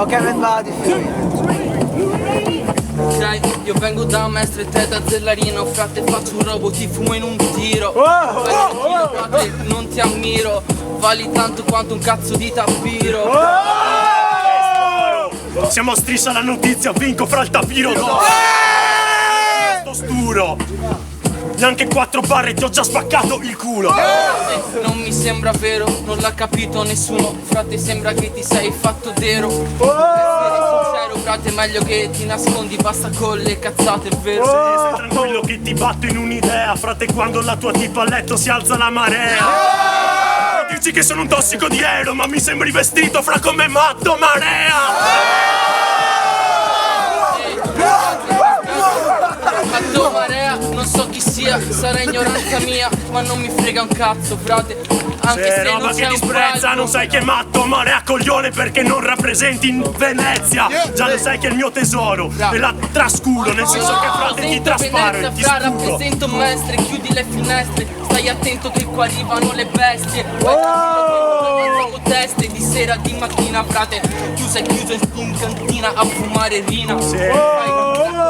Ok, vedi. Ok, io vengo da Mestre e te da Zellarino. Frate, faccio un robo, ti fumo in un tiro. Frate, non ti ammiro. Vali tanto quanto un cazzo di tappiro. Siamo a Striscia la notizia, vinco fra il tapiro. Sto sturo. Neanche 4 barre ti ho già spaccato il culo. Non mi sembra vero, non l'ha capito nessuno. Frate, sembra che ti sei fatto dero. Sincero, frate, meglio che ti nascondi, basta con le cazzate, è vero. Stai tranquillo che ti batto in un'idea. Frate, quando la tua tipa a letto si alza la marea. Dici che sono un tossico di ero, ma mi sembri vestito fra come Matto Marea. Matto Marea, non so chi sia, sarà ignoranza mia, ma non mi frega un cazzo, frate. Anche se roba non che sei un disprezza, palco. non sai che Matto Marea coglione perché non rappresenti in Venezia. Già lo sai che è il mio tesoro e la trascuro, nel senso che frate ti trasparo e ti fra, spuro. rappresento Mestre, chiudi le finestre, stai attento che qua arrivano le bestie. Mangiamo teste di sera, di mattina, frate. Tu sei chiuso in cantina a fumare rina.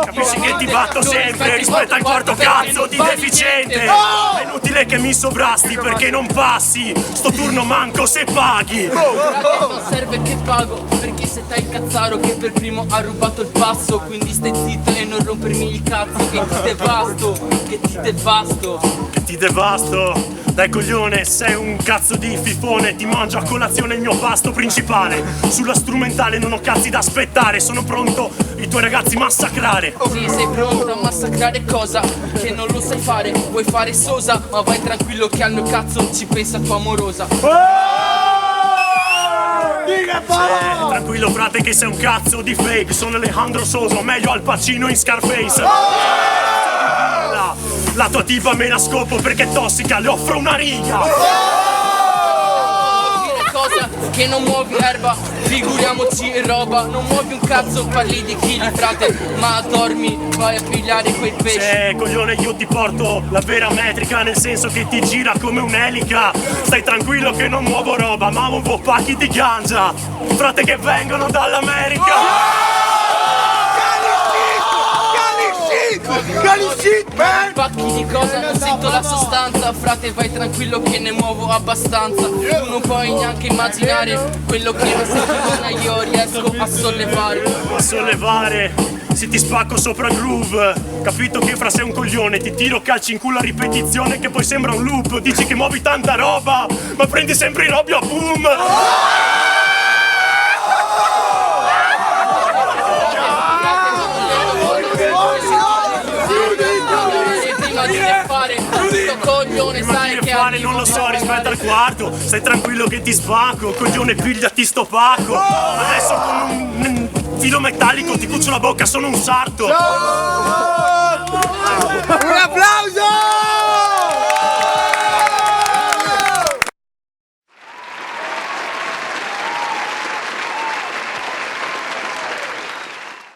Capisci che ti batto sempre rispetto al quarto cazzo di deficiente. È inutile che mi sovrasti perché non passi. Sto turno manco se paghi. Frate, non serve che pago, perché se stai il cazzaro che per primo ha rubato il passo. Quindi stai zitto e non rompermi il cazzo, che ti devasto, che ti devasto. Che ti devasto. Dai coglione, sei un cazzo di fifone. Ti mangio a colazione il mio pasto principale. Sulla strumentale non ho cazzi da aspettare. Sono pronto i tuoi ragazzi massacrare. Sì, sei pronto a massacrare cosa? Che non lo sai fare, vuoi fare sosa. Ma vai tranquillo che al mio cazzo ci pensa tua amorosa. Tranquillo frate che sei un cazzo di fake. Sono Alejandro Sosa, o meglio Al Pacino in Scarface. La tua tipa me la scopo perché è tossica, le offro una riga. Cosa che non muovi erba, figuriamoci in roba. Non muovi un cazzo, parli di chili, frate, ma dormi, vai a pigliare quei pesci. Coglione, io ti porto la vera metrica, nel senso che ti gira come un'elica. Stai tranquillo che non muovo roba, ma muovo pacchi di ganja. Frate che vengono dall'America. Pacchi di cosa, non sento la sostanza. Frate, vai tranquillo che ne muovo abbastanza. Tu non puoi neanche immaginare quello che una settimana io riesco a sollevare. A sollevare, se ti spacco sopra groove. Capito che fra sei un coglione, ti tiro calci in culo a ripetizione che poi sembra un loop. Dici che muovi tanta roba, ma prendi sempre i robi a boom. Coglione, sai che fare non lo so rispetto al quarto. Stai tranquillo che ti spacco. Coglione, pigliati sto pacco. Adesso con un filo metallico ti cuccio la bocca, sono un sarto. Un applauso!